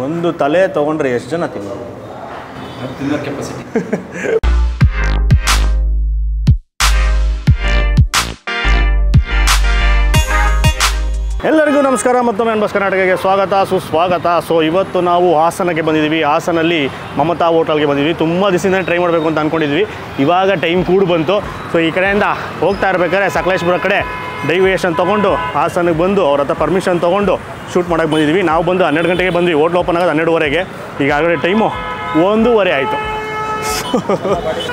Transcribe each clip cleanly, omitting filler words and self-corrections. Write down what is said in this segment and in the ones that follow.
ಒಂದು ತಲೆ ತೊಗೊಂಡ್ರೆ ಎಷ್ಟು ಜನ ತಿನ್ನೋದು? ತಿನ್ನೋ ಕೆಪಾಸಿಟಿ. ಎಲ್ಲರಿಗೂ ನಮಸ್ಕಾರ. ಮತ್ತೊಮ್ಮೆ ಎನ್ ಬಸ್ ಕರ್ನಾಟಕಕ್ಕೆ ಸ್ವಾಗತ ಸುಸ್ವಾಗತ. ಸೊ ಇವತ್ತು ನಾವು ಹಾಸನಕ್ಕೆ ಬಂದಿದ್ದೀವಿ. ಹಾಸನಲ್ಲಿ ಮಮತಾ ಹೋಟೆಲ್ಗೆ ಬಂದಿದ್ವಿ. ತುಂಬ ದಿವಸದಿಂದ ಟ್ರೈ ಮಾಡಬೇಕು ಅಂತ ಅಂದ್ಕೊಂಡಿದ್ವಿ. ಇವಾಗ ಟೈಮ್ ಕೂಡ ಬಂತು. ಸೊ ಈ ಕಡೆಯಿಂದ ಹೋಗ್ತಾ ಇರ್ಬೇಕಾದ್ರೆ ಸಕಲೇಶ್ಪುರ ಕಡೆ ಡೈವಿಯೇಷನ್ ತೊಗೊಂಡು ಹಾಸನಕ್ಕೆ ಬಂದು ಅವ್ರ ಹತ್ರ ಪರ್ಮಿಷನ್ ತೊಗೊಂಡು ಶೂಟ್ ಮಾಡೋಕ್ಕೆ ಬಂದಿದ್ವಿ. ನಾವು ಬಂದು 12 ಗಂಟೆಗೆ ಬಂದ್ವಿ. ಹೋಟ್ಲ್ ಓಪನ್ ಆಗೋದು 12:30ಗೆ. ಈಗಾಗಲೇ ಟೈಮು 1:30 ಆಯಿತು.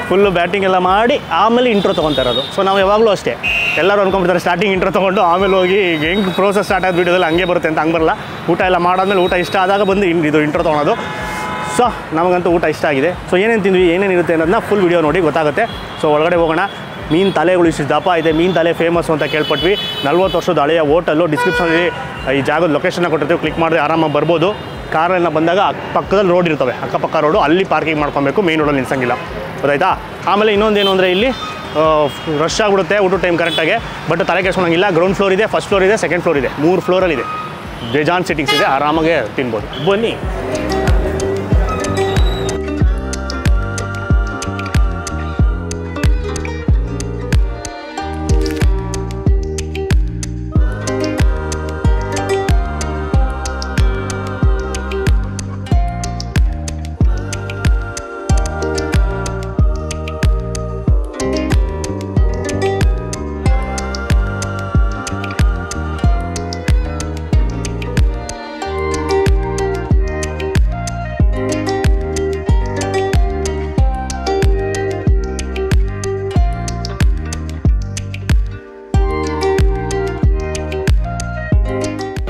ಫುಲ್ಲು ಬ್ಯಾಟಿಂಗ್ ಎಲ್ಲ ಮಾಡಿ ಆಮೇಲೆ ಇಂಟ್ರೋ ತೊಗೊತಾ ಇರೋದು. ಸೊ ನಾವು ಯಾವಾಗಲೂ ಅಷ್ಟೇ, ಎಲ್ಲರೂ ಅಂದ್ಕೊಂಡ್ಬಿಡ್ತಾರೆ ಸ್ಟಾರ್ಟಿಂಗ್ ಇಂಟ್ರೋ ತೊಗೊಂಡು ಆಮೇಲೆ ಹೋಗಿ ಹೆಂಗೆ ಪ್ರೋಸೆಸ್ ಸ್ಟಾರ್ಟ್ ಆದ ವೀಡಿಯೋದಲ್ಲಿ ಹಂಗೆ ಬರುತ್ತೆ ಅಂತ. ಹಂಗೆ ಬರಲ್ಲ. ಊಟ ಎಲ್ಲ ಮಾಡಾದ್ಮೇಲೆ ಊಟ ಇಷ್ಟ ಆದಾಗ ಬಂದು ಇದು ಇಂಟ್ರೋ ತೊಗೊಳೋದು. ಸೊ ನಮಗಂತೂ ಊಟ ಇಷ್ಟ ಆಗಿದೆ. ಸೊ ಏನೇನು ತಿಂದ್ವಿ, ಏನೇನಿರುತ್ತೆ ಅನ್ನೋದನ್ನ ಫುಲ್ ವೀಡಿಯೋ ನೋಡಿ ಗೊತ್ತಾಗುತ್ತೆ. ಸೊ ಒಳಗಡೆ ಹೋಗೋಣ. ಮೀನು ತಲೆಗಳು ಇಷ್ಟು ದಪ್ಪ ಇದೆ. ಮೀನು ತಲೆ ಫೇಮಸ್ಸು ಅಂತ ಕೇಳ್ಪಟ್ವಿ. 40 ವರ್ಷದ ಹಳೆಯ ಹೋಟೆಲ್ಲು. ಡಿಸ್ಕ್ರಿಪ್ಷನಲ್ಲಿ ಈ ಜಾಗದ ಲೊಕೇಶನ್ನ ಕೊಟ್ಟಿರ್ತೀವಿ. ಕ್ಲಿಕ್ ಮಾಡಿದ್ರೆ ಆರಾಮಾಗಿ ಬರ್ಬೋದು. ಕಾರೆಲ್ಲ ಬಂದಾಗ ಪಕ್ಕದಲ್ಲಿ ರೋಡ್ ಇರ್ತವೆ, ಅಕ್ಕಪಕ್ಕ ರೋಡು, ಅಲ್ಲಿ ಪಾರ್ಕಿಂಗ್ ಮಾಡ್ಕೊಬೇಕು. ಮೇನ್ ರೋಡಲ್ಲಿ ನಿಲ್ಸಂಗಿಲ್ಲ, ಗೊತ್ತಾಯ್ತಾ? ಆಮೇಲೆ ಇನ್ನೊಂದೇನು ಅಂದರೆ ಇಲ್ಲಿ ರಶ್ ಆಗಿಬಿಡುತ್ತೆ ಊಟ ಟೈಮ್ ಕರೆಕ್ಟಾಗಿ. ಬಟ್ ತಲೆ ಕೆಡ್ಸ್ಕೊಳಂಗಿಲ್ಲ. ಗ್ರೌಂಡ್ ಫ್ಲೋರ್ ಇದೆ, ಫಸ್ಟ್ ಫ್ಲೋರ್ ಇದೆ, ಸೆಕೆಂಡ್ ಫ್ಲೋರ್ ಇದೆ, 3 ಫ್ಲೋರಲ್ಲಿದೆ. ಬೇಜಾನ್ ಸಿಟ್ಟಿಂಗ್ಸ್ ಇದೆ, ಆರಾಮಾಗೆ ತಿನ್ಬೋದು. ಬನ್ನಿ.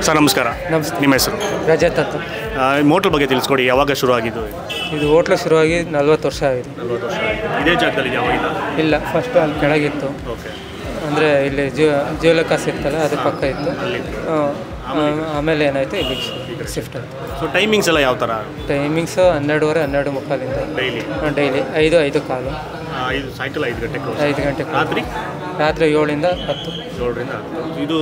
ಸರ್ ನಮಸ್ಕಾರ. ನಮಸ್ತೆ. ನಿಮ್ಮ ಹೆಸರು? ರಜತ್ ಅಂತ. ಹೋಟ್ಲ್ ಬಗ್ಗೆ ತಿಳಿಸ್ಕೊಡಿ. ಯಾವಾಗ ಶುರು ಆಗಿದ್ದು ಇದು ಹೋಟ್ಲು ಶುರುವಾಗಿ 40 ವರ್ಷ ಆಗಿದೆ. 40 ವರ್ಷ. ಇದೇ ಜಾಗದಲ್ಲಿ ಯಾವಾಗಿಲ್ಲ? ಇಲ್ಲ, ಫಸ್ಟ್ ಅಲ್ಲಿ ಕೆಳಗಿತ್ತು. ಓಕೆ. ಅಂದರೆ ಇಲ್ಲಿ ಜೀವಲಕಾಸ್ ಇರ್ತಲ್ಲ, ಅದು ಪಕ್ಕ ಇತ್ತು. ಆಮೇಲೆ ಏನಾಯಿತು, ಇಲ್ಲಿ ಶಿಫ್ಟ್ ಆಯಿತು. ಸೊ ಟೈಮಿಂಗ್ಸ್ ಎಲ್ಲ ಯಾವ ಥರ? Timings 12:30, 12:45 daily. ಡೈಲಿ 5:15 ಸಾಯಂಕಾಲ 5 ಗಂಟೆ. 5 ಗಂಟೆ. ರಾತ್ರಿ 7ರಿಂದ 10. 7ರಿಂದ 10. ಇದು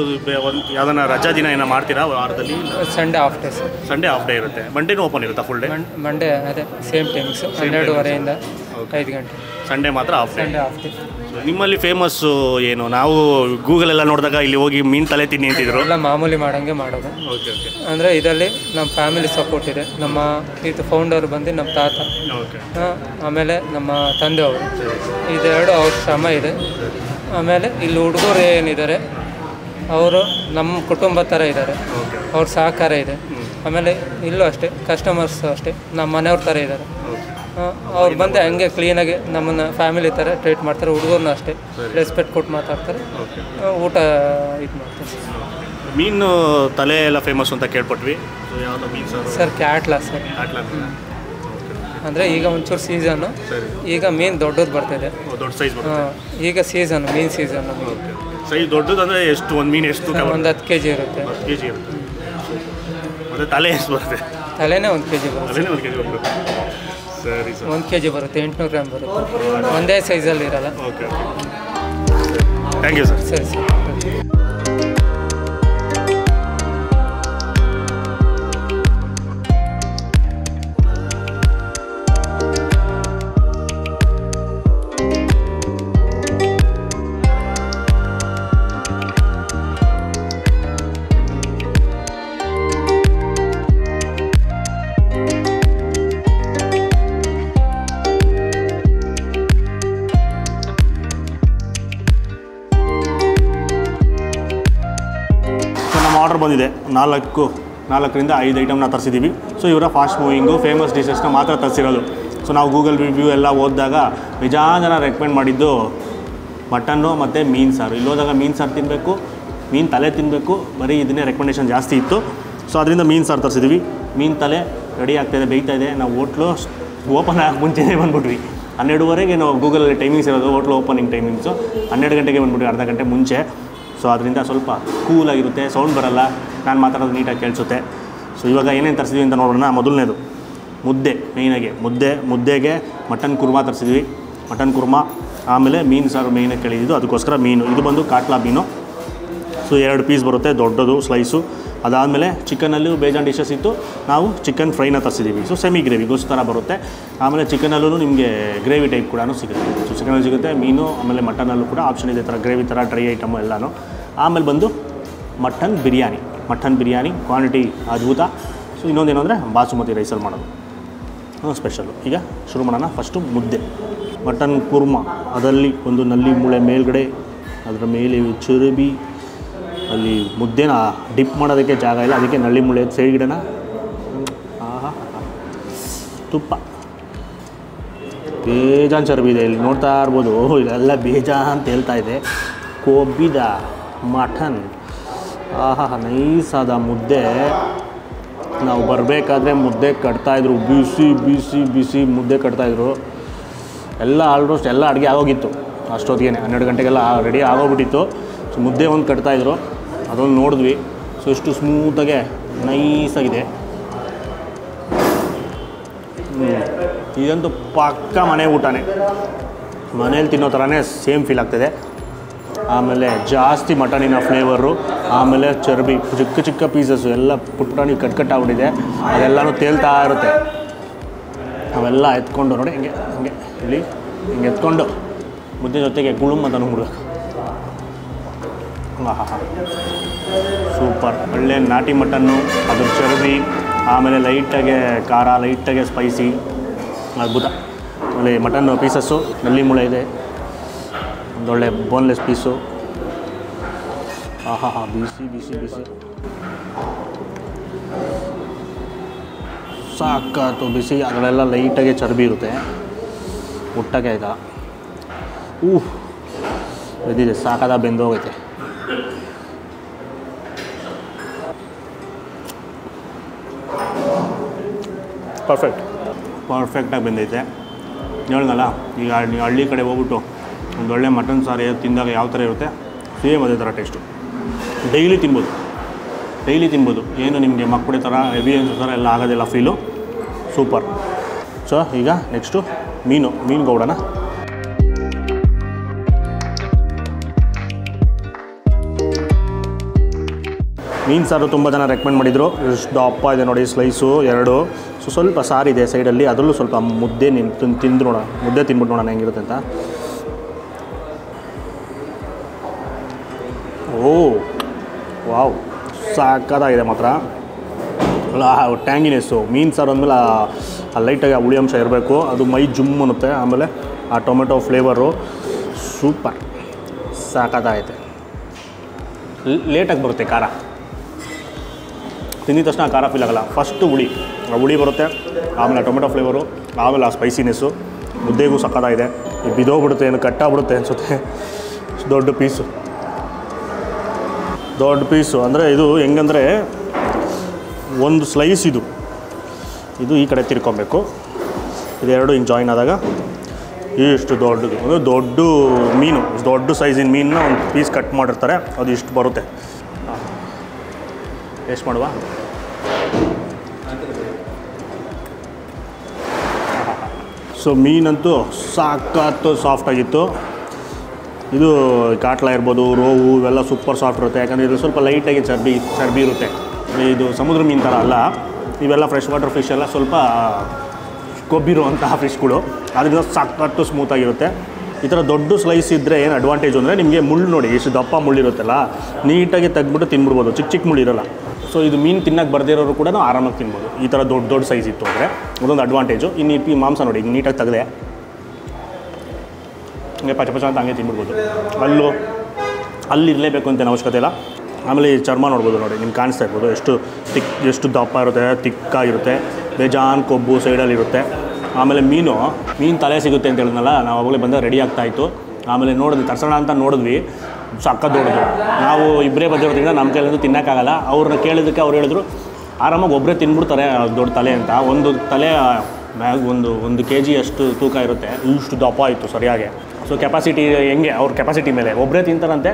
ಒಂದು ಯಾವ್ದಾನ ರಜಾ ದಿನ ಏನೋ ಮಾಡ್ತೀರಾ ವಾರದಲ್ಲಿ? Sunday of day sir. Sunday of day ಇರುತ್ತೆ. ಮಂಡೇನೂ ಓಪನ್ ಇರುತ್ತಾ ಫುಲ್ ಡೇ? ಮಂಡೇ ಅದೇ ಸೇಮ್ ಟೈಮಿಂಗ್ಸು 12:30ಯಿಂದ 5 ಗಂಟೆ. ಸಂಡೇ ಮಾತ್ರ of day. Sunday of day. ನಿಮ್ಮಲ್ಲಿ ಫೇಮಸ್ಸು ಏನು? ನಾವು ಗೂಗಲೆಲ್ಲ ನೋಡಿದಾಗ ಇಲ್ಲಿ ಹೋಗಿ ಮೀನು ತಲೆ ತಿನ್ನಿ ಅಂತಿದ್ರು. ಎಲ್ಲ ಮಾಮೂಲಿ ಮಾಡೋಂಗೆ ಮಾಡೋದು. Okay okay. ಅಂದರೆ ಇದರಲ್ಲಿ ನಮ್ಮ ಫ್ಯಾಮಿಲಿ ಸಪೋರ್ಟ್ ಇದೆ. ನಮ್ಮ ಇದು ಫೌಂಡರ್ ಬಂದು ನಮ್ಮ ತಾತ, ಆಮೇಲೆ ನಮ್ಮ ತಂದೆಯವರು, ಇದೆರಡು ಅವ್ರ ಶ್ರಮ ಇದೆ. ಆಮೇಲೆ ಇಲ್ಲಿ ಹುಡುಗರು ಏನಿದ್ದಾರೆ ಅವರು ನಮ್ಮ ಕುಟುಂಬ ಥರ ಇದ್ದಾರೆ, ಅವ್ರ ಸಹಕಾರ ಇದೆ. ಆಮೇಲೆ ಇಲ್ಲೂ ಅಷ್ಟೇ, ಕಸ್ಟಮರ್ಸು ಅಷ್ಟೇ ನಮ್ಮ ಮನೆಯವ್ರ ಥರ ಇದ್ದಾರೆ. ಅವ್ರು ಬಂದು ಹಂಗೆ ಕ್ಲೀನಾಗಿ ನಮ್ಮನ್ನು ಫ್ಯಾಮಿಲಿ ಥರ ಟ್ರೀಟ್ ಮಾಡ್ತಾರೆ. ಹುಡುಗರನ್ನ ಅಷ್ಟೇ ರೆಸ್ಪೆಕ್ಟ್ ಕೊಟ್ಟು ಮಾತಾಡ್ತಾರೆ. ಊಟ ಇದು ಮಾಡ್ತಾರೆ. ಮೀನು ತಲೆ ಎಲ್ಲ ಫೇಮಸ್ ಅಂತ ಕೇಳ್ಪಟ್ವಿ. ಯಾವುದು ಮೀನು ಸರ್? ಕ್ಯಾಟ್ಲಾ ಸರ್. ಅಂದರೆ ಈಗ ಒಂಚೂರು ಸೀಸನ್ನು, ಈಗ ಮೀನು ದೊಡ್ಡದು ಬರ್ತಾಯಿದೆ. ದೊಡ್ಡ ಸೈಜ್ ಬರುತ್ತೆ ಈಗ ಸೀಸನ್, ಮೀನು ಸೀಸನ್ನು. ಸೈಜ್ ದೊಡ್ಡದು ಅಂದರೆ ಎಷ್ಟು? ಒಂದು ಮೀನು ಎಷ್ಟು? ಒಂದು 10 kg ಇರುತ್ತೆ. 10 kg ಇರುತ್ತೆ. ಮತ್ತು ತಲೆ ಎಷ್ಟು ಬರುತ್ತೆ? ತಲೆನೇ 1 kg ಬರುತ್ತೆ. ತಲೆನೇ 1 kg ಬರುತ್ತೆ. ಸರಿ ಸರ್. 1 kg ಬರುತ್ತೆ. 800 ಗ್ರಾಮ್ ಬರುತ್ತೆ. ಒಂದೇ ಸೈಜಲ್ಲಿ ಇರಲ್ಲ. Okay okay. Thank you sir. ಸರಿ ಸರ್. ಆರ್ಡರ್ ಬಂದಿದೆ 4ರಿಂದ 5 ಐಟಮ್ನ ತರಿಸಿದ್ದೀವಿ. ಸೊ ಇವರ ಫಾಸ್ಟ್ ಮೂವಿಂಗು ಫೇಮಸ್ ಡಿಶಸ್ನ ಮಾತ್ರ ತರಿಸಿರೋದು. ಸೊ ನಾವು ಗೂಗಲ್ ರಿವ್ಯೂ ಎಲ್ಲ ಓದಿದಾಗ ಬೇಜಾನ್ ಜನ ರೆಕಮೆಂಡ್ ಮಾಡಿದ್ದು ಮಟನ್ನು ಮತ್ತು ಮೀನು ಸಾರು. ಇಲ್ಲಿ ಹೋದಾಗ ಮೀನು ಸಾರು ತಿನ್ನಬೇಕು, ಮೀನು ತಲೆ ತಿನ್ನಬೇಕು, ಬರೀ ಇದನ್ನೇ ರೆಕಮೆಂಡೇಷನ್ ಜಾಸ್ತಿ ಇತ್ತು. ಸೊ ಅದರಿಂದ ಮೀನು ಸಾರು ತರಿಸಿದ್ದೀವಿ. ಮೀನು ತಲೆ ರೆಡಿ ಆಗ್ತಾಯಿದೆ, ಬೇಯ್ತಾ ಇದೆ. ನಾವು ಹೋಟ್ಲು ಓಪನ್ ಆಗಿ ಮುಂಚೆನೇ ಬಂದುಬಿಟ್ವಿ. 12:30ಗೆ ನಾವು ಗೂಗಲಲ್ಲಿ ಟೈಮಿಂಗ್ಸ್ ಇರೋದು, ಹೋಟ್ಲು ಓಪನಿಂಗ್ ಟೈಮಿಂಗ್ಸು 12 ಗಂಟೆಗೆ ಬಂದುಬಿಟ್ವಿ, ಅರ್ಧ ಗಂಟೆ ಮುಂಚೆ. ಸೊ ಅದರಿಂದ ಸ್ವಲ್ಪ ಕೂಲಾಗಿರುತ್ತೆ, ಸೌಂಡ್ ಬರೋಲ್ಲ, ನಾನು ಮಾತಾಡೋದು ನೀಟಾಗಿ ಕೇಳಿಸುತ್ತೆ. ಸೊ ಇವಾಗ ಏನೇನು ತರಿಸಿದ್ವಿ ಅಂತ ನೋಡೋಣ. ಮೊದಲನೇದು ಮುದ್ದೆ. ಮೇಯ್ನಾಗಿ ಮುದ್ದೆಗೆ ಮಟನ್ ಕುರ್ಮಾ ತರಿಸಿದ್ವಿ. ಮಟನ್ ಕುರ್ಮಾ, ಆಮೇಲೆ ಮೀನು ಸಾರು ಮೇಯ್ನಾಗಿ ಕೇಳಿದ್ದು, ಅದಕ್ಕೋಸ್ಕರ ಮೀನು. ಇದು ಬಂದು ಕಾಟ್ಲಾ ಮೀನು. ಸೊ 2 ಪೀಸ್ ಬರುತ್ತೆ, ದೊಡ್ಡದು ಸ್ಲೈಸು. ಅದಾದಮೇಲೆ ಚಿಕನಲ್ಲೂ ಬೇಜಾನ್ ಡಿಶಸ್ ಇತ್ತು, ನಾವು ಚಿಕನ್ ಫ್ರೈನ ತರಿಸಿದ್ದೀವಿ. ಸೊ ಸೆಮಿ ಗ್ರೇವಿ ಗೊಜ್ಜು ಥರ ಬರುತ್ತೆ. ಆಮೇಲೆ ಚಿಕನಲ್ಲೂ ನಿಮಗೆ ಗ್ರೇವಿ ಟೈಪ್ ಕೂಡ ಸಿಗುತ್ತೆ. ಸೊ ಚಿಕನಲ್ಲಿ ಸಿಗುತ್ತೆ, ಮೀನು, ಆಮೇಲೆ ಮಟನಲ್ಲೂ ಕೂಡ ಆಪ್ಷನ್ ಇದೆ, ಥರ ಗ್ರೇವಿ ಥರ ಡ್ರೈ ಐಟಮು ಎಲ್ಲನೂ. ಆಮೇಲೆ ಬಂದು ಮಟನ್ ಬಿರಿಯಾನಿ ಕ್ವಾಂಟಿಟಿ ಅದ್ಭುತ. ಸೊ ಇನ್ನೊಂದೇನು ಅಂದರೆ ಬಾಸುಮತಿ ರೈಸಲ್ಲಿ ಮಾಡೋದು ಸ್ಪೆಷಲು. ಈಗ ಶುರು ಮಾಡೋಣ. ಫಸ್ಟು ಮುದ್ದೆ, ಮಟನ್ ಕುರ್ಮಾ, ಅದರಲ್ಲಿ ಒಂದು ನಲ್ಲಿ ಮೂಳೆ ಮೇಲ್ಗಡೆ, ಅದರ ಮೇಲೆ ಚುರುಬಿ, ಅಲ್ಲಿ ಮುದ್ದೆನ ಡಿಪ್ ಮಾಡೋದಕ್ಕೆ ಜಾಗ ಇಲ್ಲ, ಅದಕ್ಕೆ ನಲ್ಲಿ ಮೂಳೆ ಸೈಡ್ಗಿಡೋಣ. ಆಹಾ, ತುಪ್ಪ ಬೇಜಾನ್ ಚರ್ಬಿ ಇದೆ, ಇಲ್ಲಿ ನೋಡ್ತಾ ಇರ್ಬೋದು. ಇಲ್ಲೆಲ್ಲ ಬೇಜಾನ್ ಅಂತ ಹೇಳ್ತಾ ಇದೆ. ಕೊಬ್ಬಿದ ಮಟನ್, ಆಹಾ ನೈಸಾದ ಮುದ್ದೆ. ನಾವು ಬರಬೇಕಾದ್ರೆ ಮುದ್ದೆ ಕಟ್ತಾಯಿದ್ರು, ಬಿಸಿ ಮುದ್ದೆ ಕಟ್ತಾಯಿದ್ರು. ಎಲ್ಲ ಆಲ್ಮೋಸ್ಟ್ ಎಲ್ಲ ಅಡುಗೆ ಆಗೋಗಿತ್ತು ಅಷ್ಟೊತ್ತಿಗೆ, 12 ಗಂಟೆಗೆಲ್ಲ ರೆಡಿ ಆಗೋಗ್ಬಿಟ್ಟಿತ್ತು. ಸೊ ಮುದ್ದೆ ಒಂದು ಕಟ್ತಾಯಿದ್ರು, ಅದೊಂದು ನೋಡಿದ್ವಿ. ಸೊ ಎಷ್ಟು ಸ್ಮೂತಾಗೆ ನೈಸಾಗಿದೆ. ಇದಂತೂ ಪಕ್ಕ ಮನೆ ಊಟನೇ, ಮನೇಲಿ ತಿನ್ನೋ ಥರನೇ ಸೇಮ್ ಫೀಲ್ ಆಗ್ತದೆ. ಆಮೇಲೆ ಜಾಸ್ತಿ ಮಟನಿನ ಫ್ಲೇವರು, ಆಮೇಲೆ ಚರ್ಬಿ, ಚಿಕ್ಕ ಪೀಸಸ್ಸು ಎಲ್ಲ ಪುಟ್ಟಾಣಿ ಕಟ್ಟಾಗ್ಬಿಟ್ಟಿದೆ, ಅದೆಲ್ಲನೂ ತೇಲ್ತಾ ಇರುತ್ತೆ. ಅವೆಲ್ಲ ಎತ್ಕೊಂಡು ನೋಡಿ ಹಿಂಗೆ ಇಲ್ಲಿ ಹಿಂಗೆ ಎತ್ಕೊಂಡು ಮುದ್ದೆ ಜೊತೆಗೆ ಗುಳುಮ್ ಅಂತ ನೋಡ್ಬೇಕು. ಸೂಪರ್, ಒಳ್ಳೆ ನಾಟಿ ಮಟನ್ನು, ಅದ್ರ ಚರ್ಬಿ, ಆಮೇಲೆ ಲೈಟಾಗೆ ಖಾರ, ಲೈಟಾಗೆ ಸ್ಪೈಸಿ, ಅದ್ಭುತ. ಆಮೇಲೆ ಮಟನ್ ಪೀಸಸ್ಸು, ನಲ್ಲಿ ಮೂಳೆ ಇದೆ, ಒಂದೊಳ್ಳೆ ಬೋನ್ಲೆಸ್ ಪೀಸು. ಬಿಸಿ ಸಾಕಾತು ಬಿಸಿ. ಅದರಲ್ಲೆಲ್ಲ ಲೈಟಾಗೆ ಚರ್ಬಿ ಇರುತ್ತೆ, ಮುಟ್ಟಕ್ಕೆ ಆಯ್ತಾ. ಬೆಂದಿದೆ, ಸಾಕಾದ ಬೆಂದೋಗೈತೆ. ಪರ್ಫೆಕ್ಟಾಗಿ ಬೆಂದೈತೆ. ಹೇಳಿದ್ನಲ್ಲ, ಈಗ ನೀವು ಹಳ್ಳಿ ಕಡೆ ಹೋಗ್ಬಿಟ್ಟು ಒಂದೊಳ್ಳೆ ಮಟನ್ ಸಾರು ತಿಂದಾಗ ಯಾವ ಥರ ಇರುತ್ತೆ, ಸೇಮ್ ಅದೇ ಥರ ಟೇಸ್ಟು. ಡೈಲಿ ತಿನ್ಬೋದು, ಏನು ನಿಮಗೆ ಮಕ್ಕಳ ಥರ ಹೆವಿ ಅನ್ಸೋ ಥರ ಎಲ್ಲ ಆಗೋದಿಲ್ಲ ಫೀಲು. ಸೂಪರ್. ಸೊ ಈಗ ನೆಕ್ಸ್ಟು ಮೀನು ಗೌಡನ. ಮೀನು ಸಾರು ತುಂಬ ಜನ ರೆಕಮೆಂಡ್ ಮಾಡಿದರು. ಎಷ್ಟು ದಪ್ಪ ಇದೆ ನೋಡಿ, ಸ್ಲೈಸು 2. ಸೊ ಸ್ವಲ್ಪ ಸಾರಿದೆ ಸೈಡಲ್ಲಿ, ಅದರಲ್ಲೂ ಸ್ವಲ್ಪ ಮುದ್ದೆ ತಿಂದು ನೋಡೋಣ, ಮುದ್ದೆ ತಿನ್ಬಿಟ್ಟು ನೋಡೋಣ ಹೆಂಗಿರುತ್ತೆ ಅಂತ. ವಾವ್, ಸಾಕಾಗಿದೆ ಮಾತ್ರ. ಟ್ಯಾಂಗಿನೆಸ್ಸು, ಮೀನು ಸಾರು ಅಂದಮೇಲೆ ಆ ಲೈಟಾಗಿ ಆ ಹುಳಿ ಅಂಶ ಇರಬೇಕು, ಅದು ಮೈ ಜುಮ್ ಅನ್ನುತ್ತೆ. ಆಮೇಲೆ ಆ ಟೊಮೆಟೊ ಫ್ಲೇವರು ಸೂಪರ್, ಸಾಕಾಗೈತೆ. ಲೇಟಾಗಿ ಬರುತ್ತೆ ಖಾರ, ತಿಂದಿದ ತಕ್ಷಣ ಖಾರ ಫೀಲ್ ಆಗೋಲ್ಲ. ಫಸ್ಟು ಹುಳಿ ಬರುತ್ತೆ, ಆಮೇಲೆ ಟೊಮೆಟೊ ಫ್ಲೇವರು, ಆಮೇಲೆ ಆ ಸ್ಪೈಸಿನೆಸ್ಸು. ಮುದ್ದೆಗೂ ಸಕ್ಕತ್ತಾಗಿದೆ. ಬಿದೋಗ್ಬಿಡುತ್ತೆ, ಏನು ಕಟ್ಟಾಗ್ಬಿಡುತ್ತೆ ಅನಿಸುತ್ತೆ. ದೊಡ್ಡ ಪೀಸು ಅಂದರೆ ಇದು ಹೆಂಗಂದರೆ, ಒಂದು ಸ್ಲೈಸ್ ಇದು ಈ ಕಡೆ ತಿರ್ಕೊಬೇಕು, ಇದೆರಡು ಹಿಂಗೆ ಜಾಯಿನ್ ಆದಾಗ ಇಷ್ಟು ದೊಡ್ಡದು, ಅಂದರೆ ದೊಡ್ಡ ಮೀನು, ದೊಡ್ಡ ಸೈಜಿನ ಮೀನನ್ನ ಒಂದು ಪೀಸ್ ಕಟ್ ಮಾಡಿರ್ತಾರೆ, ಅದು ಇಷ್ಟು ಬರುತ್ತೆ. ಟೇಸ್ಟ್ ಮಾಡುವ. ಸೊ ಮೀನಂತೂ ಸಾಕತ್ತು ಸಾಫ್ಟಾಗಿತ್ತು. ಇದು ಕಾಟ್ಲ ಇರ್ಬೋದು, ರೋವು ಇವೆಲ್ಲ ಸೂಪರ್ ಸಾಫ್ಟ್ ಇರುತ್ತೆ, ಯಾಕಂದರೆ ಇದು ಸ್ವಲ್ಪ ಲೈಟಾಗಿ ಚರ್ಬಿ ಇರುತ್ತೆ. ಇದು ಸಮುದ್ರ ಮೀನು ಥರ ಅಲ್ಲ, ಇವೆಲ್ಲ ಫ್ರೆಶ್ ವಾಟರ್ ಫಿಶ್ ಎಲ್ಲ ಸ್ವಲ್ಪ ಕೊಬ್ಬಿರುವಂತಹ ಫಿಶ್ಗಳು, ಅದರಿಂದ ಸಖತ್ತು ಸ್ಮೂತಾಗಿರುತ್ತೆ. ಈ ಥರ ದೊಡ್ಡ ಸ್ಲೈಸ್ ಇದ್ದರೆ ಏನು ಅಡ್ವಾಂಟೇಜ್ ಅಂದರೆ, ನಿಮಗೆ ಮುಳ್ಳು ನೋಡಿ ಎಷ್ಟು ದಪ್ಪ ಮುಳ್ಳಿರುತ್ತಲ್ಲ, ನೀಟಾಗಿ ತೆಗ್ಬಿಟ್ಟು ತಿನ್ಬಿಡ್ಬೋದು, ಚಿಕ್ಕ ಮುಳ್ಳು ಇರೋಲ್ಲ. ಸೊ ಇದು ಮೀನು ತಿನ್ನಕ್ಕೆ ಬರ್ದಿರೋರು ಕೂಡ ಆರಾಮಾಗಿ ತಿನ್ಬೋದು, ಈ ಥರ ದೊಡ್ಡ ಸೈಜ್ ಇತ್ತು ಅಂದರೆ ಅದೊಂದು ಅಡ್ವಾಂಟೇಜು. ಇನ್ನು ಈ ಮಾಂಸ ನೋಡಿ ಹಿಂಗೆ ನೀಟಾಗಿ ತೆಗೆದೆ ಹಂಗೆ ಪಚ ಅಂತ ಹಂಗೆ ತಿನ್ಬಿಡ್ಬೋದು. ಅಲ್ಲಿರಲೇಬೇಕು ಅಂತ ಅವಶ್ಯಕತೆ ಇಲ್ಲ. ಆಮೇಲೆ ಈ ಚರ್ಮ ನೋಡ್ಬೋದು ನೋಡಿ, ನಿಮ್ಗೆ ಕಾಣಿಸ್ತಾ ಇರ್ಬೋದು ಎಷ್ಟು ದಪ್ಪ ಇರುತ್ತೆ, ತಿಕ್ಕಾಗಿರುತ್ತೆ, ಬೇಜಾನ್ ಕೊಬ್ಬು ಸೈಡಲ್ಲಿರುತ್ತೆ. ಆಮೇಲೆ ಮೀನು ತಲೆ ಸಿಗುತ್ತೆ ಅಂತ ಹೇಳಿದ್ನಲ್ಲ, ನಾವು ಅವಾಗಲೇ ಬಂದಾಗ ರೆಡಿ ಆಗ್ತಾಯಿತ್ತು. ಆಮೇಲೆ ತರ್ಸೋಣ ಅಂತ ನೋಡಿದ್ವಿ, ಸಕ್ಕತ್ ದೊಡ್ಡದು. ನಾವು ಇಬ್ಬರೇ ಬಂದಿರೋದ್ರಿಂದ ನಮ್ಮ ಕೈಲಿಂದ ತಿನ್ನೋಕ್ಕಾಗಲ್ಲ. ಅವ್ರನ್ನ ಕೇಳಿದ್ದಕ್ಕೆ ಅವ್ರು ಹೇಳಿದ್ರು ಆರಾಮಾಗಿ ಒಬ್ಬರೇ ತಿನ್ಬಿಡ್ತಾರೆ ದೊಡ್ಡ ತಲೆ ಅಂತ. ಒಂದು ತಲೆ ಒಂದು kg ಅಷ್ಟು ತೂಕ ಇರುತ್ತೆ, ಇಷ್ಟು ದಪ್ಪ ಇತ್ತು ಸರಿಯಾಗಿ. ಸೊ ಕೆಪಾಸಿಟಿ ಹೆಂಗೆ ಅವ್ರ ಕೆಪಾಸಿಟಿ ಮೇಲೆ ಒಬ್ಬರೇ ತಿಂತಾರಂತೆ,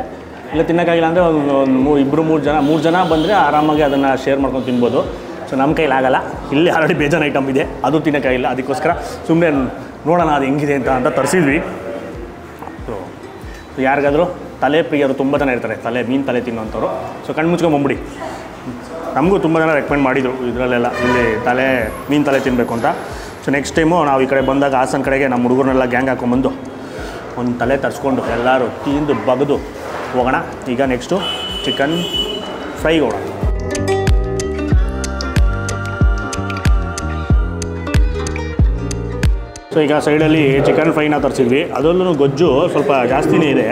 ಇಲ್ಲ ತಿನ್ನೋಕ್ಕಾಗಿಲ್ಲ ಅಂದರೆ ಒಂದು ಮೂರು ಜನ ಬಂದರೆ ಆರಾಮಾಗಿ ಅದನ್ನು ಶೇರ್ ಮಾಡ್ಕೊಂಡು ತಿನ್ಬೋದು. ಸೊ ನಮ್ಮ ಕೈಲಾಗಲ್ಲ, ಇಲ್ಲಿ ಆಲ್ರೆಡಿ ಬೇಜಾನ್ ಐಟಮ್ ಇದೆ, ಅದು ತಿನ್ನೋಕ್ಕಾಗಿಲ್ಲ. ಅದಕ್ಕೋಸ್ಕರ ಸುಮ್ಮನೆ ನೋಡೋಣ ಅದು ಹೆಂಗಿದೆ ಅಂತ ತರಿಸಿದ್ವಿ. ಸೊ ಯಾರಿಗಾದರೂ ತಲೆ ಪ್ರಿಯರು ತುಂಬ ಜನ ಇರ್ತಾರೆ, ಮೀನು ತಲೆ ತಿನ್ನೋಂಥವ್ರು. ಸೊ ಕಣ್ಣು ಮುಚ್ಕೊಂಬಂಬಿಡಿ, ನಮಗೂ ತುಂಬ ಜನ ರೆಕಮೆಂಡ್ ಮಾಡಿದರು ಇದರಲ್ಲೆಲ್ಲ, ಇಲ್ಲಿ ಮೀನು ತಲೆ ತಿನ್ನಬೇಕು ಅಂತ. ಸೊ ನೆಕ್ಸ್ಟ್ ಟೈಮು ನಾವು ಈ ಕಡೆ ಬಂದಾಗ ಹಾಸನ ಕಡೆಗೆ ನಮ್ಮ ಹುಡುಗರನ್ನೆಲ್ಲ ಗ್ಯಾಂಗ್ ಹಾಕೊಂಡ್ಬಂದು ಒಂದು ತಲೆ ತರಿಸ್ಕೊಂಡು ಎಲ್ಲರೂ ತಿಂದು ಬಗೆದು ಹೋಗೋಣ. ಈಗ ನೆಕ್ಸ್ಟು ಚಿಕನ್ ಫ್ರೈಗೆ ಹೋಗೋಣ. ಸೊ ಈಗ ಸೈಡಲ್ಲಿ ಚಿಕನ್ ಫ್ರೈನ ತರಿಸಿದ್ವಿ. ಅದರಲ್ಲೂ ಗೊಜ್ಜು ಸ್ವಲ್ಪ ಜಾಸ್ತಿನೇ ಇದೆ.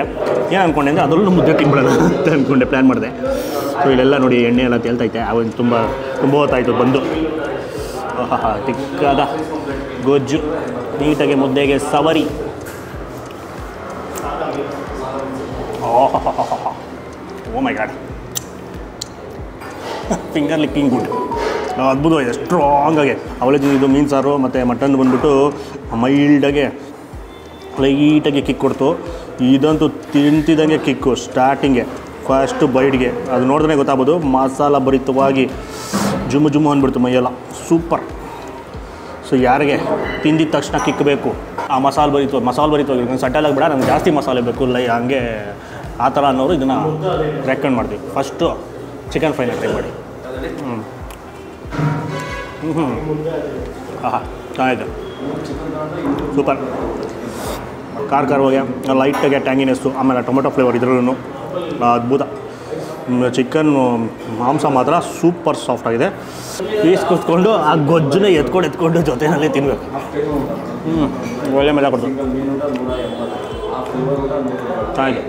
ಏನು ಅಂದ್ಕೊಂಡೆ ಅಂದರೆ ಅದರಲ್ಲೂ ಮುದ್ದೆ ತಿನ್ಬಿಡೋಣ ಅಂತ ಅಂದ್ಕೊಂಡೆ, ಪ್ಲ್ಯಾನ್ ಮಾಡಿದೆ. ಸೊ ಇಲ್ಲೆಲ್ಲ ನೋಡಿ ಎಣ್ಣೆ ಎಲ್ಲ ತೇಲ್ತೈತೆ. ಅವನು ತುಂಬ ಹೊತ್ತಾಯಿತು ಬಂದು. ತಿಕ್ಕಾದ ಗೊಜ್ಜು ನೀಟಾಗಿ ಮುದ್ದೆಗೆ ಸವರಿ. ಓ ಮೈ ಗಾಡ್, ಫಿಂಗರ್ ಲಿಕ್ಕಿಂಗ್ ಗುಡ್. ಅದ್ಭುತವಾಗಿದೆ, ಸ್ಟ್ರಾಂಗಾಗಿ. ಅವಳೇ ಇದು ಮೀನು ಸಾರು ಮತ್ತು ಮಟನ್ ಬಂದುಬಿಟ್ಟು ಮೈಲ್ಡಾಗೆ ಲೈಟಾಗಿ ಕಿಕ್ ಕೊಡ್ತು. ಇದಂತೂ ತಿಂತಿದ್ದಂಗೆ ಕಿಕ್ಕು ಸ್ಟಾರ್ಟಿಂಗೆ ಫಸ್ಟು ಬೈಡ್ಗೆ. ಅದು ನೋಡಿದ್ರೆ ಗೊತ್ತಾಗ್ಬೋದು, ಮಸಾಲ ಭರಿತವಾಗಿ ಜುಮ್ಮು ಅಂದ್ಬಿಡ್ತು ಮೈಯೆಲ್ಲ. ಸೂಪರ್. ಸೊ ಯಾರಿಗೆ ತಿಂದಿದ ತಕ್ಷಣ ಕಿಕ್ ಬೇಕು, ಆ ಮಸಾಲೆ ಭರಿತವಾಗಿ ನಂಗೆ ಸಟಲಾಗಿ ಬೇಡ, ನಂಗೆ ಜಾಸ್ತಿ ಮಸಾಲೆ ಬೇಕು ಹಂಗೆ ಆ ಥರ ಅನ್ನೋರು ಇದನ್ನು ರೆಕಮೆಂಡ್ ಮಾಡ್ತೀವಿ. ಫಸ್ಟು ಚಿಕನ್ ಫ್ರೈನ ಟ್ರೈ ಮಾಡಿ. ಚೆನ್ನಾಗಿದೆ, ಸೂಪರ್. ಖಾರವಾಗಿ ಲೈಟಾಗಿ ಟ್ಯಾಂಗಿನೆಸ್ಸು, ಆಮೇಲೆ ಟೊಮೆಟೊ ಫ್ಲೇವರ್ ಇದರಲ್ಲೂ ಅದ್ಭುತ. ಚಿಕನ್ ಮಾಂಸ ಮಾತ್ರ ಸೂಪರ್ ಸಾಫ್ಟ್ ಆಗಿದೆ. ಪೀಸ್ ಕೂತ್ಕೊಂಡು ಆ ಗೊಜ್ಜನ್ನ ಎತ್ಕೊಂಡು ಜೊತೆಯಲ್ಲೇ ತಿನ್ನಬೇಕು. ಒಳ್ಳೆ ಮಜಾ ಕೊಡ್ತು. ಚೆನ್ನಾಗಿದೆ,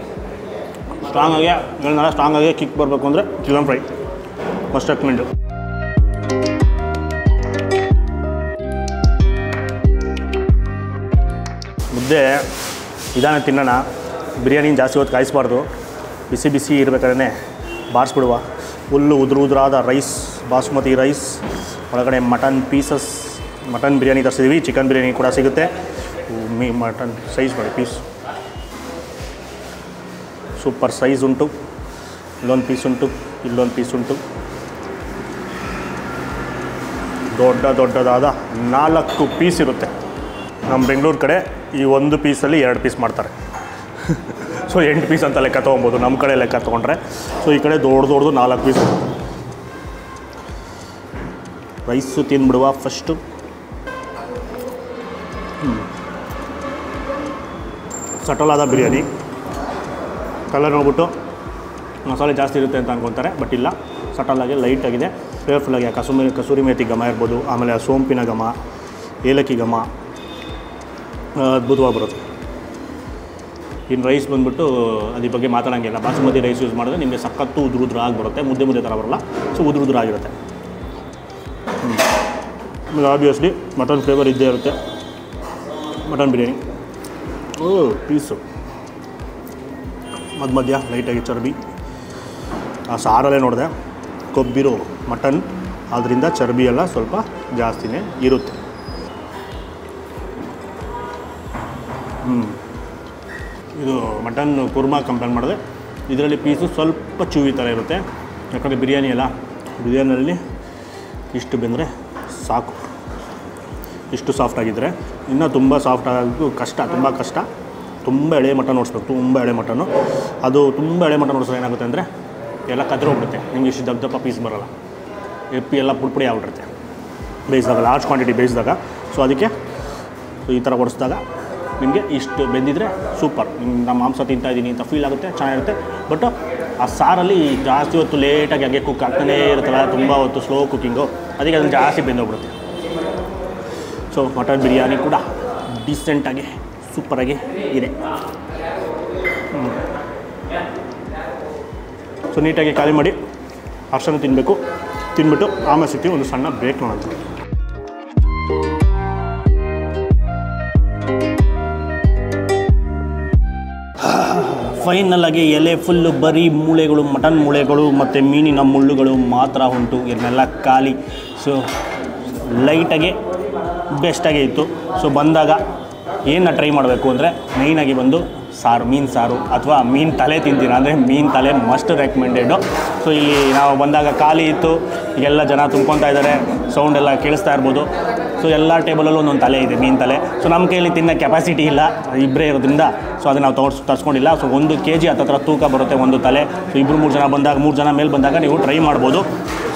ಸ್ಟ್ರಾಂಗಾಗಿ ಕಿಕ್ ಬರಬೇಕು ಅಂದರೆ ಚಿಕನ್ ಫ್ರೈ ಫಸ್ಟ್ ರೆಕಮೆಂಡು. ಮುದ್ದೆ ನಿಧಾನ ತಿನ್ನೋಣ. ಬಿರಿಯಾನಿ ಜಾಸ್ತಿ ಹೊತ್ತು ಕಾಯಿಸ್ಬಾರ್ದು, ಬಿಸಿ ಇರಬೇಕಾದ್ರೆ ಬಾರಿಸ್ಬಿಡುವ. ಫುಲ್ಲು ಉದುರಾದ ರೈಸ್, ಬಾಸುಮತಿ ರೈಸ್, ಒಳಗಡೆ ಮಟನ್ ಬಿರಿಯಾನಿ ತರಿಸಿದ್ವಿ. ಚಿಕನ್ ಬಿರಿಯಾನಿ ಕೂಡ ಸಿಗುತ್ತೆ. ಮಟನ್ ಸೈಜ್ ಮಾಡಿ ಪೀಸ್ ಸೂಪರ್ ಸೈಜ್ ಉಂಟು. ಇಲ್ಲೊಂದು ಪೀಸ್ ಉಂಟು, ಇಲ್ಲೊಂದು ಪೀಸ್ ಉಂಟು. ದೊಡ್ಡದಾದ 4 ಪೀಸ್ ಇರುತ್ತೆ. ನಮ್ಮ ಬೆಂಗಳೂರು ಕಡೆ ಈ ಒಂದು ಪೀಸಲ್ಲಿ 2 ಪೀಸ್ ಮಾಡ್ತಾರೆ. ಸೊ 8 ಪೀಸ್ ಅಂತ ಲೆಕ್ಕ ತೊಗೊಬೋದು ನಮ್ಮ ಕಡೆ ಲೆಕ್ಕ ತೊಗೊಂಡ್ರೆ. ಸೊ ಈ ಕಡೆ ದೊಡ್ಡದು 4 ಪೀಸ್. ರೈಸು ತಿಂದ್ಬಿಡುವ ಫಸ್ಟು. ಸಟಲಾದ ಬಿರಿಯಾನಿ. ಕಲರ್ ನೋಡ್ಬಿಟ್ಟು ಮಸಾಲೆ ಜಾಸ್ತಿ ಇರುತ್ತೆ ಅಂತ ಅಂದ್ಕೊತಾರೆ, ಬಟ್ ಇಲ್ಲ, ಸಟಲಾಗಿ ಲೈಟಾಗಿದೆ, ಫ್ಲೇವರ್ಫುಲ್ಲಾಗಿ. ಕಸೂರಿ ಮೇಥಿ ಘಮ ಇರ್ಬೋದು, ಆಮೇಲೆ ಸೋಂಪಿನ ಘಮ, ಏಲಕ್ಕಿ ಘಮ ಅದ್ಭುತವಾಗಿ ಬರುತ್ತೆ. ಇನ್ನು ರೈಸ್ ಬಂದುಬಿಟ್ಟು ಅದ್ರ ಬಗ್ಗೆ ಮಾತಾಡೋಂಗಿಲ್ಲ. ಬಾಸುಮತಿ ರೈಸ್ ಯೂಸ್ ಮಾಡಿದ್ರೆ ನಿಮಗೆ ಸಖತ್ತು ಉದುರಾಗಿ ಬರುತ್ತೆ, ಮುದ್ದೆ ಥರ ಬರೋಲ್ಲ. ಸೊ ಉದುರಾಗಿರುತ್ತೆ. ಆಮೇಲೆ ಆಬ್ವಿಯಸ್ಲಿ ಮಟನ್ ಫ್ಲೇವರ್ ಇದ್ದೇ ಇರುತ್ತೆ. ಮಟನ್ ಬಿರಿಯಾನಿ ಪೀಸು ಮಧ್ಯ ಲೈಟಾಗಿ ಚರ್ಬಿ. ಆ ಸಾರಲ್ಲೇ ನೋಡಿದೆ, ಕೊಬ್ಬಿರೋ ಮಟನ್, ಆದ್ದರಿಂದ ಚರ್ಬಿ ಎಲ್ಲ ಸ್ವಲ್ಪ ಜಾಸ್ತಿನೇ ಇರುತ್ತೆ. ಇದು ಮಟನ್ ಕುರ್ಮಾ ಕಂಪೇರ್ ಮಾಡಿದ್ರೆ ಇದರಲ್ಲಿ ಪೀಸು ಸ್ವಲ್ಪ ಚೂವಿ ಥರ ಇರುತ್ತೆ. ಯಾಕಂದರೆ ಬಿರಿಯಾನಿಯಲ್ಲಿ ಇಷ್ಟು ಬೆಂದರೆ ಸಾಕು. ಇಷ್ಟು ಸಾಫ್ಟಾಗಿದ್ದರೆ ಇನ್ನೂ ತುಂಬ ಸಾಫ್ಟ್ ಆಗೋದು ಕಷ್ಟ, ತುಂಬ ಕಷ್ಟ. ತುಂಬ ಎಳೆ ಮಟನ್ ಓಡಿಸ್ಬೇಕು, ತುಂಬ ಎಳೆ ಮಟನ್ನು. ಅದು ತುಂಬ ಎಳೆ ಮಟನ್ ಓಡಿಸೋದು ಏನಾಗುತ್ತೆ ಅಂದರೆ ಎಲ್ಲ ಕದ್ರೋಗ್ಬಿಡುತ್ತೆ, ನಿಮ್ಗೆ ಇಷ್ಟು ದಪ್ಪ ಪೀಸ್ ಬರೋಲ್ಲ, ಎಪ್ಪಿ ಎಲ್ಲ ಪುಡಿ ಆಗ್ಬಿಡುತ್ತೆ ಬೇಯಿಸಿದಾಗ, ಲಾರ್ಜ್ ಕ್ವಾಂಟಿಟಿ ಬೇಯಿಸಿದಾಗ. ಸೊ ಅದಕ್ಕೆ ಈ ಥರ ಓಡಿಸಿದಾಗ ನಿಮಗೆ ಇಷ್ಟು ಬೆಂದಿದ್ರೆ ಸೂಪರ್. ನಮ್ಮ ಮಾಂಸ ತಿಂತಾಯಿದ್ದೀನಿ ಅಂತ ಫೀಲ್ ಆಗುತ್ತೆ, ಚೆನ್ನಾಗಿರುತ್ತೆ. ಬಟ್ ಆ ಸಾರಲ್ಲಿ ಜಾಸ್ತಿ ಹೊತ್ತು ಲೇಟಾಗಿ ಹಾಗೆ ಕುಕ್ ಆಗ್ತಾನೇ ಇರುತ್ತಲ್ಲ, ತುಂಬ ಹೊತ್ತು ಸ್ಲೋ ಕುಕ್ಕಿಂಗು, ಅದಕ್ಕೆ ಅದನ್ನು ಜಾಸ್ತಿ ಬೆಂದೋಗ್ಬಿಡುತ್ತೆ. ಸೊ ಮಟನ್ ಬಿರಿಯಾನಿ ಕೂಡ ಡೀಸೆಂಟಾಗಿ ಸೂಪರಾಗಿ ಇದೆ. ಸೊ ನೀಟಾಗಿ ಖಾಲಿ ಮಾಡಿ ಅರ್ಶನ ತಿನ್ನಬೇಕು. ತಿನ್ಬಿಟ್ಟು ಆಮೇಲೆ ಸಿಗ್ತೀವಿ ಒಂದು ಸಣ್ಣ ಬ್ರೇಕ್ ಮಾಡೋಣ. ಫೈನಲಾಗಿ ಎಲೆ ಫುಲ್ಲು ಬರೀ ಮೂಳೆಗಳು, ಮಟನ್ ಮೂಳೆಗಳು ಮತ್ತು ಮೀನಿನ ಮುಳ್ಳುಗಳು ಮಾತ್ರ ಉಂಟು. ಇದನ್ನೆಲ್ಲ ಖಾಲಿ. ಸೊ ಲೈಟಾಗಿ ಬೆಸ್ಟಾಗೇ ಇತ್ತು. ಸೊ ಬಂದಾಗ ಏನು ಟ್ರೈ ಮಾಡಬೇಕು ಅಂದರೆ ಮೇಯ್ನಾಗಿ ಬಂದು ಮೀನು ಸಾರು ಅಥವಾ ಮೀನು ತಲೆ ತಿಂತೀರ ಅಂದರೆ ಮೀನು ತಲೆ ಮಸ್ಟ್ ರೆಕಮೆಂಡೆಡು. ಸೊ ಇಲ್ಲಿ ನಾವು ಬಂದಾಗ ಖಾಲಿ ಇತ್ತು, ಈಗೆಲ್ಲ ಜನ ತುಂಬ್ಕೊತಾ ಇದ್ದಾರೆ, ಸೌಂಡೆಲ್ಲ ಕೇಳಿಸ್ತಾ ಇರ್ಬೋದು. ಸೊ ಸೊ ಎಲ್ಲ ಟೇಬಲಲ್ಲೂ ಒಂದೊಂದು ತಲೆ ಇದೆ, ಮೀನು ತಲೆ. ಸೊ ನಮ್ಮ ಕೈಯಲ್ಲಿ ತಿನ್ನೋ ಕೆಪಾಸಿಟಿ ಇಲ್ಲ, ಇಬ್ಬರೇ ಇರೋದ್ರಿಂದ ಸೊ ಅದನ್ನು ನಾವು ತರಿಸ್ಕೊಂಡಿಲ್ಲ. ಸೊ 1 kg ಹತ್ತಿರ ತೂಕ ಬರುತ್ತೆ ಒಂದು ತಲೆ. ಸೊ 2-3 ಜನ ಬಂದಾಗ, 3 ಜನ ಮೇಲೆ ಬಂದಾಗ ನೀವು ಟ್ರೈ ಮಾಡ್ಬೋದು.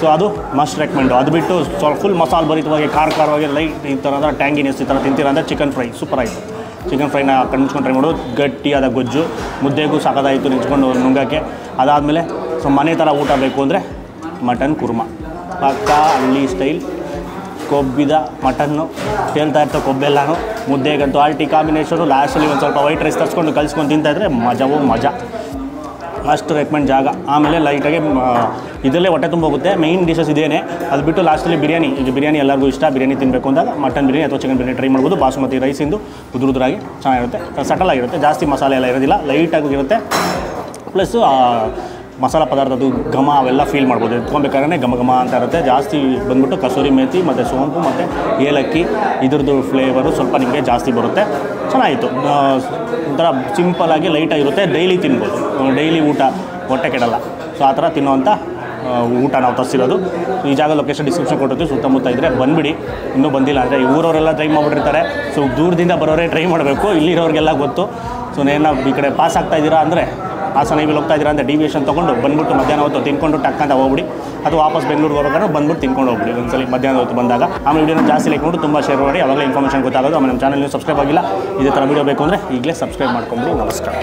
ಸೊ ಅದು ಮಸ್ಟ್ ರೆಕಮೆಂಡು. ಅದು ಬಿಟ್ಟು ಸ್ವಲ್ಪ ಫುಲ್ ಮಸಾಲೆ ಭರಿತವಾಗಿ ಖಾರವಾಗಿ ಲೈಟ್ ಈ ಥರದ ಟ್ಯಾಂಗಿನೆಸ್ ಈ ಥರ ತಿಂತೀರ ಅಂದರೆ ಚಿಕನ್ ಫ್ರೈ ಸೂಪರ್ ಆಯಿತು. ಚಿಕನ್ ಫ್ರೈನ ಕಣ್ಮುಚ್ಕೊಂಡು ಟ್ರೈ ಮಾಡೋದು, ಗಟ್ಟಿಯಾದ ಗೊಜ್ಜು, ಮುದ್ದೆಗೂ ಸಾಕಾದಾಯಿತು ನಿಂತ್ಕೊಂಡು ನುಂಗೋಕ್ಕೆ. ಅದಾದಮೇಲೆ ಸೊ ಮನೆ ಥರ ಊಟ ಬೇಕು ಅಂದರೆ ಮಟನ್ ಕುರ್ಮಾ, ಪಕ್ಕಾ ಹಳ್ಳಿ ಸ್ಟೈಲ್ ಕೊಬ್ಬಿದ ಮಟನ್ನು, ತೇಲ್ತಾ ಇರ್ತಾ ಕೊಬ್ಬೆಲ್ಲನೂ, ಮುದ್ದೆಗಂತೂ ಆಲ್ಟಿ ಕಾಂಬಿನೇಷನು. ಲಾಸ್ಟಲ್ಲಿ ಒಂದು ಸ್ವಲ್ಪ ವೈಟ್ ರೈಸ್ ತರಿಸ್ಕೊಂಡು ಕಲಿಸ್ಕೊಂಡು ತಿಂತಾಯಿದ್ರೆ ಮಜವೋ ಮಜಾ. ಅಷ್ಟು ರೆಕಮೆಂಡ್ ಜಾಗ. ಆಮೇಲೆ ಲೈಟಾಗಿ ಇದರಲ್ಲೇ ಹೊಟ್ಟೆ ತುಂಬ ಹೋಗುತ್ತೆ. ಮೈನ್ ಡಿಶಸ್ ಇದೇನೆ. ಅದು ಬಿಟ್ಟು ಲಾಸ್ಟಲ್ಲಿ ಬಿರಿಯಾನಿ. ಈಗ ಬಿರಿಯಾನಿ ಎಲ್ಲರಿಗೂ ಇಷ್ಟ. ಬಿರಿಯಾನಿ ತಿನ್ನಬೇಕು ಅಂದಾಗ ಮಟನ್ ಬಿರಿಯಾನಿ ಅಥವಾ ಚಿಕನ್ ಬಿರಿಯಾನಿ ಟ್ರೈ ಮಾಡ್ಬೋದು. ಬಾಸುಮತಿ ರೈಸಿಂದು ಉದುರುದ್ರಾಗಿ ಚೆನ್ನಾಗಿರುತ್ತೆ, ಸಟಲ್ ಆಗಿರುತ್ತೆ, ಜಾಸ್ತಿ ಮಸಾಲೆ ಎಲ್ಲ ಇರೋದಿಲ್ಲ, ಲೈಟಾಗಿರುತ್ತೆ. ಪ್ಲಸ್ಸು ಮಸಾಲ ಪದಾರ್ಥದ್ದು ಘಮ ಅವೆಲ್ಲ ಫೀಲ್ ಮಾಡ್ಬೋದು. ಎತ್ಕೊಬೇಕಾದ್ರೆ ಘಮ ಘಮ ಅಂತ ಇರುತ್ತೆ. ಜಾಸ್ತಿ ಬಂದ್ಬಿಟ್ಟು ಕಸೂರಿ ಮೇಥಿ ಮತ್ತು ಸೋಂಪು ಮತ್ತು ಏಲಕ್ಕಿ ಇದ್ರದ್ದು ಫ್ಲೇವರು ಸ್ವಲ್ಪ ನಿಮಗೆ ಜಾಸ್ತಿ ಬರುತ್ತೆ. ಚೆನ್ನಾಗಿತ್ತು. ಒಂಥರ ಸಿಂಪಲಾಗಿ ಲೈಟಾಗಿರುತ್ತೆ. ಡೈಲಿ ತಿನ್ಬೋದು. ಡೈಲಿ ಊಟ ಹೊಟ್ಟೆ ಕೆಡಲ್ಲ. ಸೊ ಆ ಥರ ತಿನ್ನೋವಂಥ ಊಟ ನಾವು ತರಿಸಿರೋದು. ಈ ಜಾಗ ಲೊಕೇಶನ್ ಡಿಸ್ಕ್ರಿಪ್ಷನ್ ಕೊಟ್ಟಿರ್ತೀವಿ. ಸುತ್ತಮುತ್ತ ಇದ್ದರೆ ಬಂದುಬಿಡಿ. ಇನ್ನೂ ಬಂದಿಲ್ಲ ಅಂದರೆ ಊರವರೆಲ್ಲ ಟ್ರೈ ಮಾಡಿಬಿಟ್ಟಿರ್ತಾರೆ. ಸೊ ದೂರದಿಂದ ಬರೋರೇ ಟ್ರೈ ಮಾಡಬೇಕು. ಇಲ್ಲಿರೋರಿಗೆಲ್ಲ ಗೊತ್ತು. ಸೊ ಏನೋ ಈ ಕಡೆ ಪಾಸ್ ಆಗ್ತಾಯಿದ್ದೀರಾ ಅಂದರೆ ಹಾಸನ ಇಲ್ಲಿ ಹೋಗ್ತಾ ಇದ್ದೀರಾ ಅಂದರೆ ಡಿವಿಯೇಷನ್ ತೊಗೊಂಡು ಬಂದುಬಿಟ್ಟು ಮಧ್ಯಾಹ್ನ ಹೊತ್ತು ತಿನ್ಕೊಂಡು ಟಕ್ಕಂತ ಹೋಗ್ಬಿಡಿ. ಅಥವಾ ವಾಪಸ್ ಬೆಂಗಳೂರಿಗೆ ಹೋಗೋದ್ರೆ ಬಂದುಬಿಟ್ಟು ತಿನ್ಕೊಂಡು ಹೋಗ್ಬಿಡಿ ಒಂದ್ಸಲಿ ಮಧ್ಯಾಹ್ನ ಹೊತ್ತು ಬಂದಾಗ. ಆಮೇಲೆ ವೀಡಿಯೋನ ಜಾಸ್ತಿ ಲೈಕ್ ಮಾಡಿ ತುಂಬ ಶೇರ್ ಮಾಡಿ, ಅವಾಗಲೇ ಇನ್ಫಾರ್ಮೇಷನ್ ಗೊತ್ತಾಗೋದು. ಆಮೇಲೆ ನಮ್ಮ ಚಾನಲ್ ನೀವು ಸಬ್ಸ್ಕ್ರೈಬ್ ಆಗಿಲ್ಲ, ಇದೇ ಥರ ವೀಡಿಯೋ ಬೇಕು ಅಂದರೆ ಈಗಲೇ ಸಬ್ಸ್ಕ್ರೈಬ್ ಮಾಡ್ಕೊಂಬಿಡಿ. ನಮಸ್ಕಾರ.